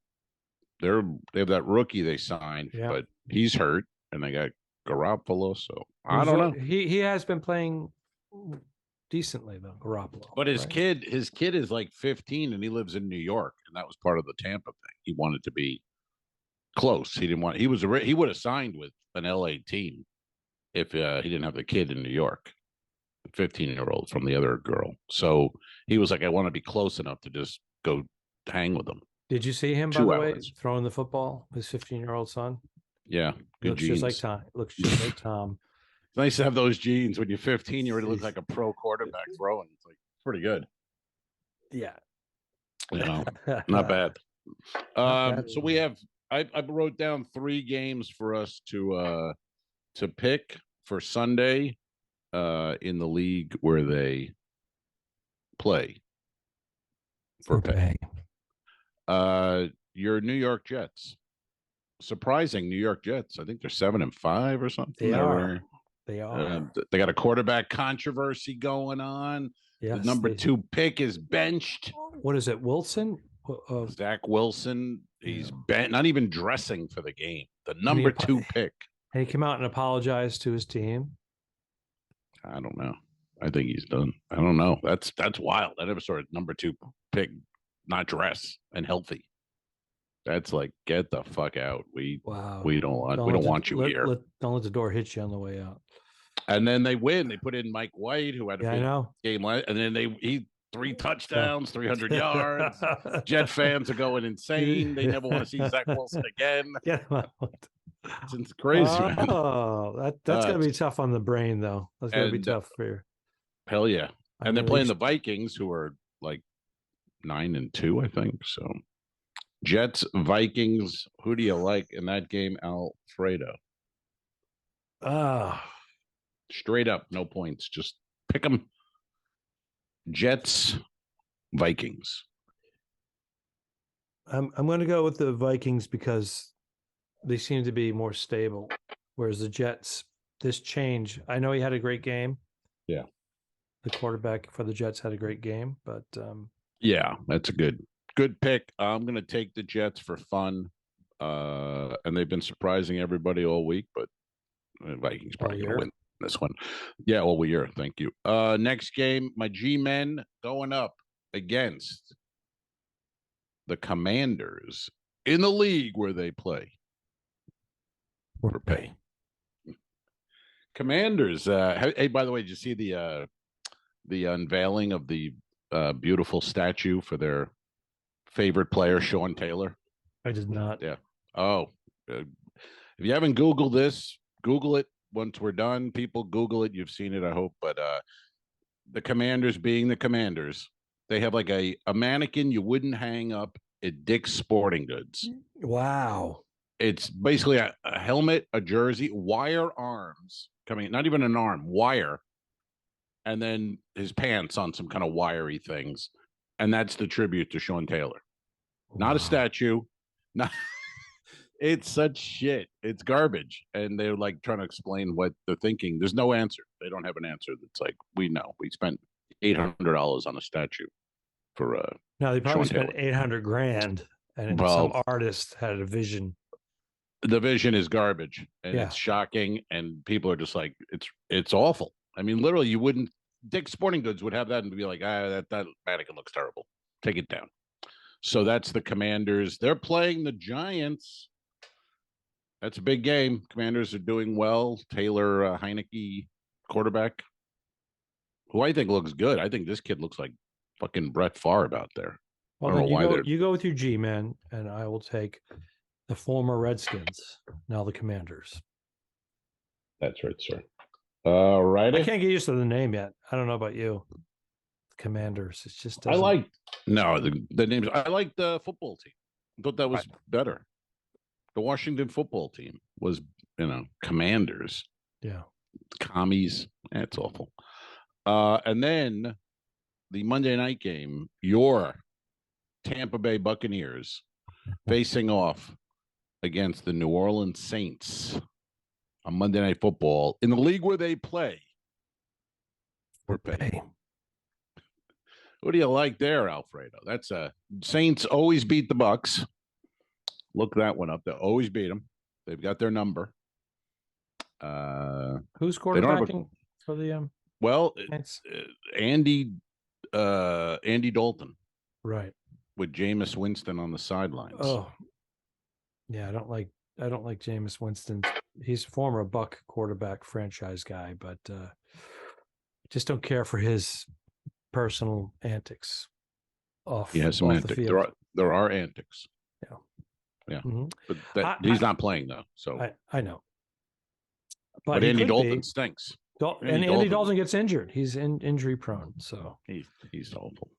have that rookie they signed, but he's hurt, and they got Garoppolo. So I don't know. He has been playing decently though, Garoppolo. But his kid is like 15, and he lives in New York, and that was part of the Tampa thing. He wanted to be close. He would have signed with an LA team if he didn't have the kid in New York, the 15-year-old from the other girl. So he was like, I want to be close enough to just go hang with them. Did you see him, by the way, throwing the football, his 15-year-old son? Yeah, good looks genes. Just like Tom. Looks just like Tom. It's nice to have those genes. When you're 15, you already look like a pro quarterback throwing. It's like pretty good. Yeah. Not bad. So we have. I wrote down 3 games for us to pick for Sunday in the league where they play for pay. Your New York Jets. Surprising New York Jets. I think they're 7-5 or something. They are. They got a quarterback controversy going on. Yes, the number 2 pick is benched. What is it, Wilson? Zach Wilson. He's not even dressing for the game. The number 2 pick. And he came out and apologized to his team. I don't know. I think he's done. I don't know. That's wild. I never saw a number 2 pick not dress and healthy. That's like, get the fuck out. We don't want you here. Don't let the door hit you on the way out. And then they win. They put in Mike White, who had a big game, and then he 3 touchdowns, 300 yards. Jet fans are going insane. They never want to see Zach Wilson again. It's crazy, man. Oh, that's gonna be tough on the brain, though. That's gonna be tough for you. Hell yeah. And they're playing the Vikings, who are like 9-2, I think. So Jets, Vikings. Who do you like in that game, Alfredo? Straight up, no points. Just pick them. Jets, Vikings. I'm going to go with the Vikings because they seem to be more stable, whereas the Jets, this change. I know he had a great game. Yeah, the quarterback for the Jets had a great game, but yeah, that's a good pick. I'm going to take the Jets for fun, and they've been surprising everybody all week, but the Vikings probably going to win. this one. Yeah, well, we are. Thank you. Next game, my G-men going up against the Commanders in the league where they play for pay. Commanders. Hey, by the way, did you see the unveiling of the beautiful statue for their favorite player, Sean Taylor? I did not. Yeah. Oh, if you haven't Googled this, Google it. Once we're done, people Google it. You've seen it, I hope. But the Commanders being the Commanders, they have like a mannequin you wouldn't hang up at Dick's Sporting Goods. Wow. It's basically a helmet, a jersey, wire arms coming, not even an arm, wire, and then his pants on some kind of wiry things. And that's the tribute to Sean Taylor. Not a statue. Not it's such shit. It's garbage. And they're like trying to explain what they're thinking. There's no answer. They don't have an answer that's like, we know. We spent $800 on a statue for now they probably Sean spent 800 grand and Well, some artist had a vision. the vision is garbage and Yeah. it's shocking, and people are just like, it's awful. I mean, literally, you wouldn't. Dick's Sporting Goods would have that and be like, that mannequin looks terrible. Take it down. So that's the Commanders. They're playing the Giants. That's a big game. Commanders are doing well. Taylor Heineke, quarterback, who I think looks good. I think this kid looks like fucking Brett Favre out there. Well, I don't then know why they're. you go with your G-man, and I will take the former Redskins, now the Commanders. That's right, sir. All right. I can't get used to the name yet. I don't know about you. Commanders. It's just I like the names. I like the football team. I thought that was better. The Washington football team was, Commanders. Yeah. Commies. That's awful. And then the Monday night game, your Tampa Bay Buccaneers facing off against the New Orleans Saints on Monday Night Football in the league where they play for pay. What do you like there, Alfredo? That's Saints always beat the Bucks. Look that one up. They always beat them. They've got their number. Who's quarterbacking for the Saints? Andy Dalton, right, with Jameis Winston on the sidelines. Oh, yeah. I don't like Jameis Winston. He's a former Buck quarterback franchise guy, but just don't care for his personal antics off. He has some off antics. the field. There are antics. Yeah. Mm-hmm. But he's not playing though. So I know. But Andy Dalton stinks. Andy Dalton gets injured. He's injury prone. So he's awful.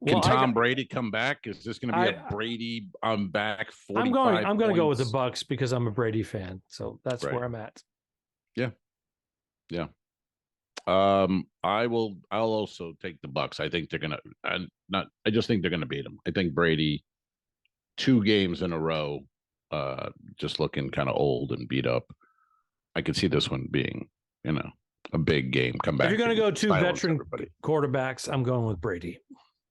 Well, Can Tom Brady come back? Is this going to be a Brady? I'm back. 45 I'm going to go with the Bucks because I'm a Brady fan. So that's right. where I'm at. Yeah. I'll also take the Bucks. I think they're going to. I just think they're going to beat them. I think Brady, 2 games in a row, just looking kind of old and beat up. I could see this one being, a big game. Come back. If you're going to go 2 veteran quarterbacks, I'm going with Brady.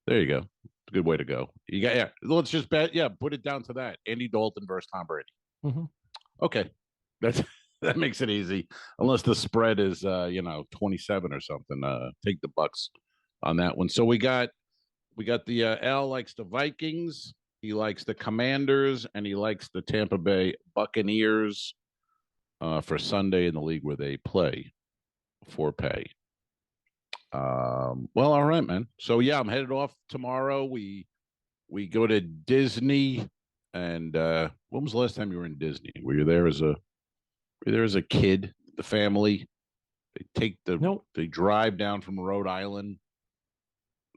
There you go. Good way to go. You got Let's just bet. Yeah, put it down to that. Andy Dalton versus Tom Brady. Mm-hmm. Okay, that makes it easy. Unless the spread is 27 or something. Take the Bucks on that one. So we got the Al likes the Vikings. He likes the Commanders, and he likes the Tampa Bay Buccaneers for Sunday in the league where they play for pay. Well, all right, man. So yeah, I'm headed off tomorrow. We go to Disney, and when was the last time you were in Disney? Were you there as a kid? The family, they drive down from Rhode Island.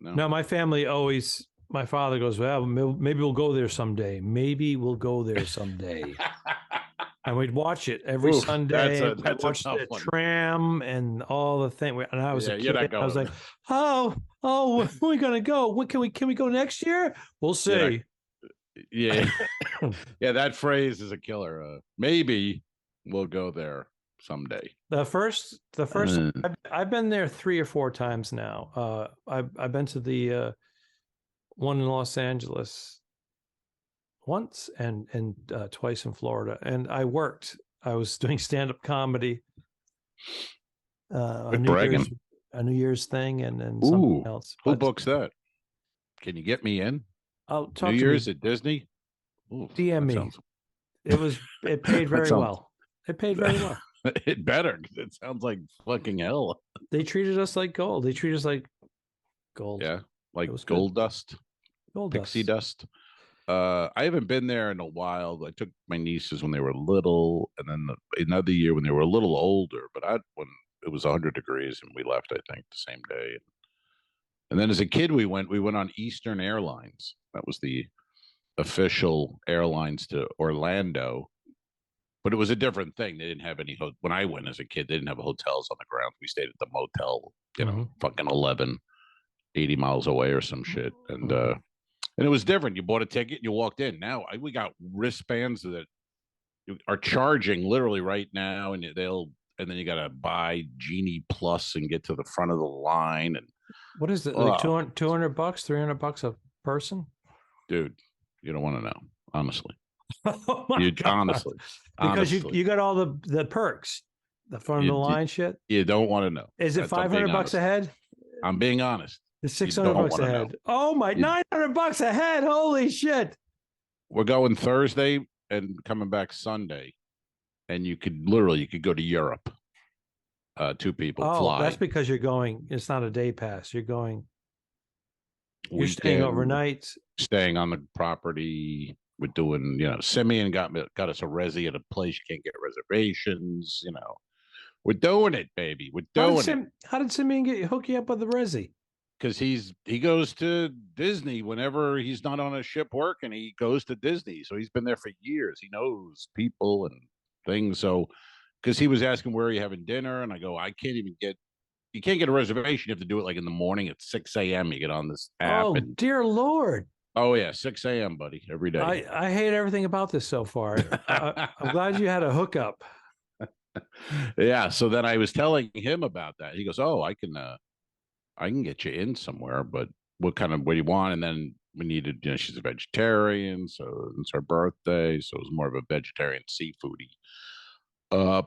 No, my family always. My father goes, well, maybe we'll go there someday. Maybe we'll go there someday. And we'd watch it every Sunday. That's watch the tram and all the thing. And I was a kid. I was like, oh, when are we gonna go? When can we go next year? We'll see. Yeah. That phrase is a killer. Maybe we'll go there someday. The first I've been there 3 or 4 times now. I've been to the one in Los Angeles once and twice in Florida. And I was doing stand-up comedy a Quit New bragging. Year's a New Year's thing, and then something Ooh, else. who But books that? Can you get me in? I'll New talk to Year's me. at Disney? Ooh, DM that me. sounds- It paid That very sounds- well. It paid very well. It better, 'cause it sounds like fucking hell. They treated us like gold. They treated us like gold. Yeah, like It was good. gold dust, Gold pixie dust. dust. I haven't been there in a while. I took my nieces when they were little, and then another year when they were a little older. But when it was 100 degrees and we left, I think the same day. And then as a kid, we went on Eastern Airlines. That was the official airlines to Orlando. But it was a different thing. They didn't have any. When I went as a kid, they didn't have hotels on the ground. We stayed at the motel, fucking 80 miles away or some shit. And it was different. You bought a ticket, you walked in. Now we got wristbands that are charging literally right now, and then you got to buy Genie Plus and get to the front of the line. And what is it? Like $200, $300 a person? Dude, you don't want to know, honestly. Oh my God. Honestly, because you got all the perks, the front of the line shit. You don't want to know. Is it $500 a head? I'm being honest. It's $600 a head. Oh my, $900 a head! Holy shit! We're going Thursday and coming back Sunday, and you could go to Europe. 2 people fly. That's because you're going. It's not a day pass. You're going. You're Weekend, staying overnight. Staying on the property. We're doing, Simeon got us a resi at a place you can't get reservations. We're doing it, baby. We're doing it. How did Simeon hook you up with the resi? Because he goes to Disney whenever he's not on a ship working. He goes to Disney, so he's been there for years. He knows people and things. So, because he was asking where are you having dinner, and I go, you can't get a reservation. You have to do it like in the morning at 6 a.m. You get on this app. Oh, dear Lord. Oh yeah, 6 a.m., buddy, every day. I hate everything about this so far. I'm glad you had a hookup. Yeah. So then I was telling him about that. He goes, "Oh, I can get you in somewhere, but what do you want?" And then we needed, she's a vegetarian, so it's her birthday, so it was more of a vegetarian seafoody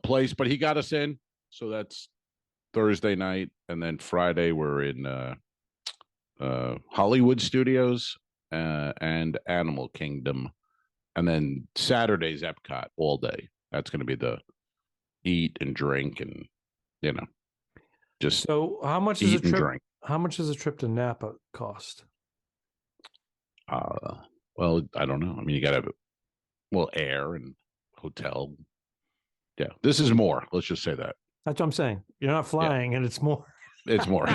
place. But he got us in, so that's Thursday night, and then Friday we're in Hollywood Studios. And Animal Kingdom, and then Saturday's Epcot all day. That's going to be the eat and drink and just so. How much is a trip? How much does a trip to Napa cost? Well, I don't know. I mean, you got to have air and hotel. Yeah, this is more. Let's just say that. That's what I'm saying. You're not flying, and it's more. It's more.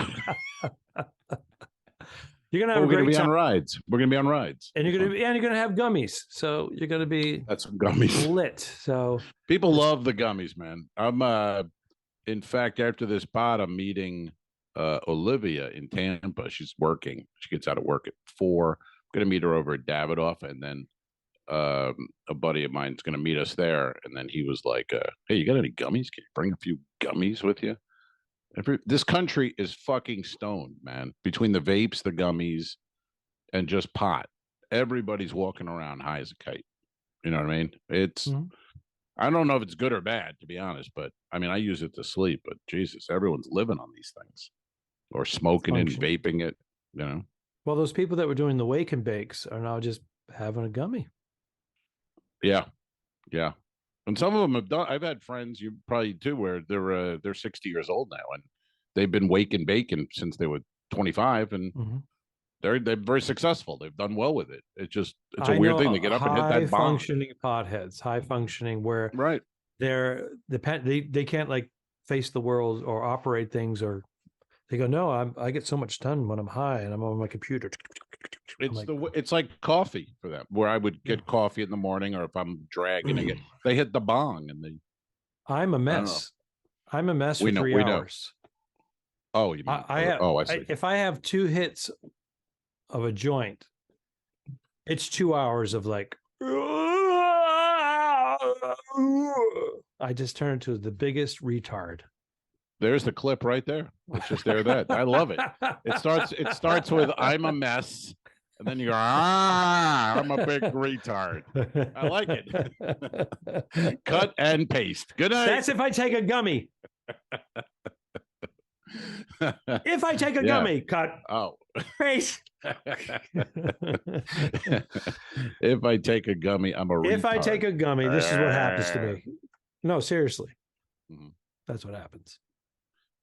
You're gonna have we're gonna be on rides. We're gonna be on rides, and you're gonna have gummies. So you're gonna be that's some gummies lit. So people love the gummies, man. I'm in fact, after this pod, I'm meeting Olivia in Tampa. She's working. She gets out of work at 4. I'm gonna meet her over at Davidoff, and then a buddy of mine's gonna meet us there. And then he was like, "Hey, you got any gummies? Can you bring a few gummies with you?" This country is fucking stoned, man. Between the vapes, the gummies, and just pot, everybody's walking around high as a kite. You know what I mean? It's, I don't know if it's good or bad, to be honest, but I mean, I use it to sleep, but Jesus, everyone's living on these things or smoking and vaping it, Well, those people that were doing the wake and bakes are now just having a gummy. Yeah. Yeah. And some of them have done. I've had friends, you probably too, where they're 60 years old now, and they've been waking bacon since they were 25, and they're very successful. They've done well with it. It's a weird thing to get up and hit that bomb. High-functioning potheads, high-functioning where right they can't like face the world or operate things, or they go, no, I get so much done when I'm high and I'm on my computer. It's like coffee for them, where I would get coffee in the morning, or if I'm dragging it, they hit the bong and I'm a mess. I'm a mess for 3 hours. Oh, you mean? I see. If I have 2 hits of a joint, it's 2 hours of like, I just turn into the biggest retard. There's the clip right there. Let's just air that. I love it. It starts with "I'm a mess," and then you go, "I'm a big retard." I like it. Cut and paste. Good night. That's if I take a gummy. If I take a Yeah. gummy, cut. Oh. Face. If I take a gummy, I'm a retard. If I take a gummy, this is what happens to me. No, seriously. Mhm. That's what happens.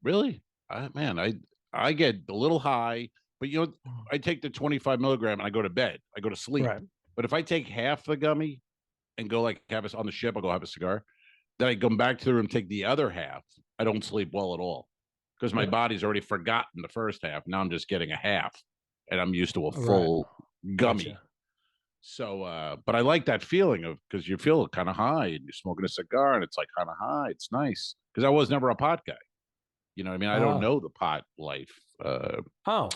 Really? I get a little high, but I take the 25 milligram and I go to bed. I go to sleep. Right. But if I take half the gummy and go on the ship, I'll go have a cigar. Then I come back to the room, take the other half. I don't sleep well at all because my body's already forgotten the first half. Now I'm just getting a half, and I'm used to a full gummy. Gotcha. So, but I like that feeling of because you feel kind of high and you're smoking a cigar and it's like kind of high. It's nice because I was never a pot guy. You know what I mean? I don't know the pot life. Oh,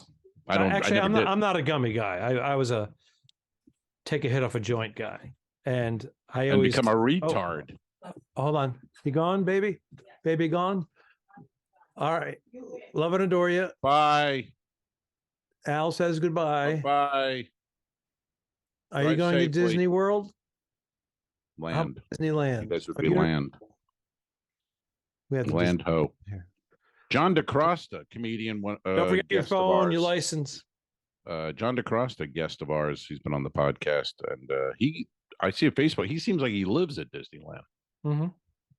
I don't. Actually, I never did. I'm not a gummy guy. I was a take a hit off a joint guy, and I and always become a retard. Hold on, you gone, baby? Baby gone. All right, love and adore you. Bye. Al says goodbye. Bye. Are you Drive going to safely. Disney World? Land. Disneyland. This would Have be you heard- land. We have the Land ho. Here. John DeCrosta, comedian. Don't forget your guest of phone, your ours. license. John DeCrosta, guest of ours. He's been on the podcast, and I see a Facebook. He seems like he lives at Disneyland. Mm-hmm.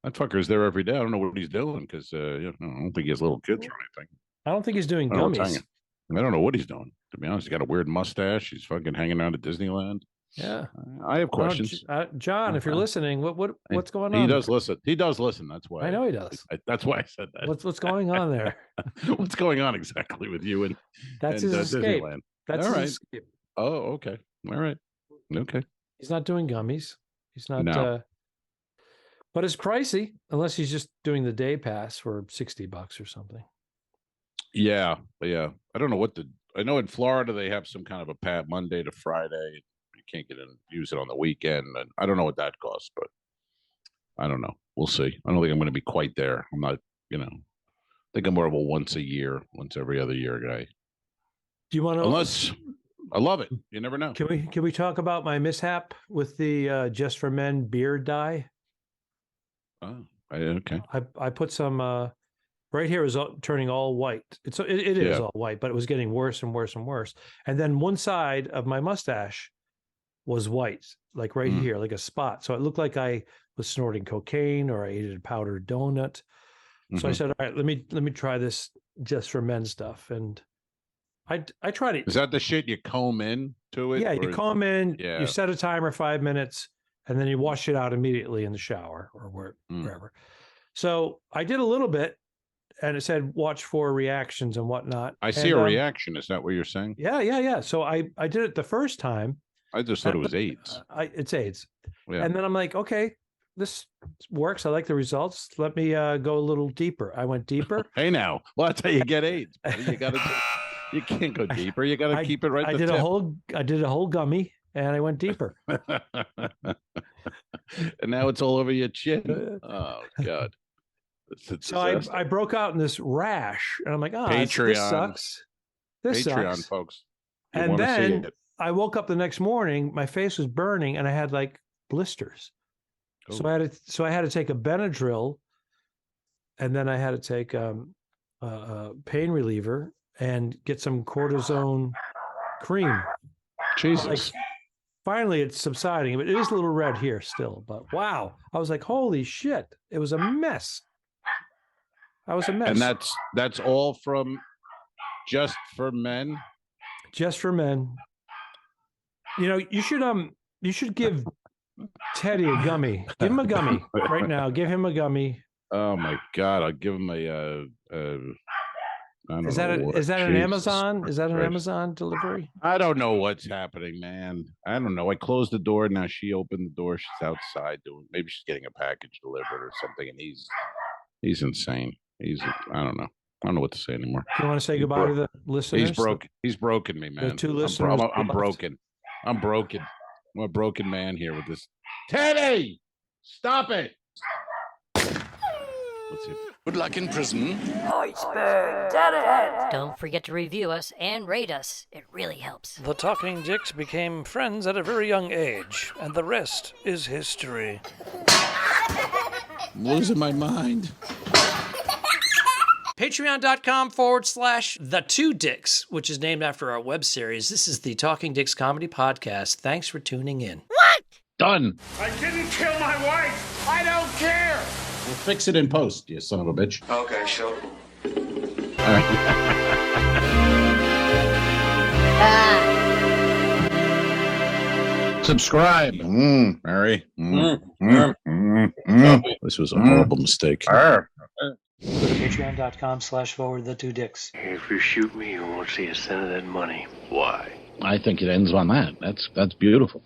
That fucker's there every day. I don't know what he's doing because I don't think he has little kids or anything. I don't think he's doing I don't know what's gummies. hanging. I don't know what he's doing. To be honest, he's got a weird mustache. He's fucking hanging out at Disneyland. Yeah. I have questions. John, if you're listening, what's going on? He does listen. He does listen. That's why. I know he does. That's why I said that. What's going on there? What's going on exactly with you and That's his escape. Disneyland? That's All his right. escape. Oh, okay. All right. Okay. He's not doing gummies. He's not. No. But it's pricey unless he's just doing the day pass for $60 or something. Yeah. I don't know I know in Florida they have some kind of a Monday to Friday. You can't use it on the weekend, and I don't know what that costs, but I don't know. We'll see. I don't think I'm going to be quite there. I'm not. I think I'm more of a once every other year guy. Do you want to? Unless I love it. You never know. Can we talk about my mishap with the Just for Men beard dye? Oh, okay. I put some right here is turning all white. It is all white, but it was getting worse and worse and worse. And then one side of my mustache was white, like right here, like a spot. So it looked like I was snorting cocaine or I ate a powdered donut. So I said, all right, let me try this Just for Men stuff. And I tried it. Is that the shit you comb in to it? Yeah, you comb in, Yeah. you set a timer 5 minutes, and then you wash it out immediately in the shower or wherever. So I did a little bit, and it said watch for reactions and whatnot. I see a reaction. Is that what you're saying? Yeah. So I did it the first time. I just thought it was AIDS. It's AIDS. Yeah. And then I'm like, okay, this works. I like the results. Let me go a little deeper. I went deeper. Hey, now, well, that's how you get AIDS, buddy. You can't go deeper. You got to keep it right. I did a whole gummy, and I went deeper. And now it's all over your chin. Oh God. So I broke out in this rash, and I'm like, oh, Patreon. this sucks. This Patreon, sucks. folks. And then I woke up the next morning, my face was burning, and I had like blisters. Oh. So I had to take a Benadryl, and then I had to take a pain reliever and get some cortisone cream. Jesus. Like, finally, it's subsiding, but it is a little red here still. But wow, I was like, holy shit! It was a mess. I was a mess. And that's all from Just for Men. Just for Men. You should give Teddy a gummy. Give him a gummy right now. Give him a gummy. Oh my God! I'll give him Is that an Amazon? Is that an Amazon delivery? I don't know what's happening, man. I don't know. I closed the door. Now she opened the door. She's outside maybe she's getting a package delivered or something. And he's insane. I don't know. I don't know what to say anymore. Do you want to say goodbye to the listeners? He's broken me, man. The two listeners. I'm broken. I'm a broken man here with this. Teddy, stop it. Let's see. Good luck in prison. Don't forget to review us and rate us. It really helps. The Talking Dicks became friends at a very young age, and the rest is history. I'm losing my mind. Patreon.com/The Two Dicks, which is named after our web series. This is the Talking Dicks Comedy Podcast. Thanks for tuning in. Done. I didn't kill my wife. I don't care. We'll fix it in post, you son of a bitch. Okay, sure. All right. Subscribe. Mary. This was a horrible mistake. Go to patreon.com/The Two Dicks. If you shoot me, you won't see a cent of that money. Why? I think it ends on that. That's beautiful.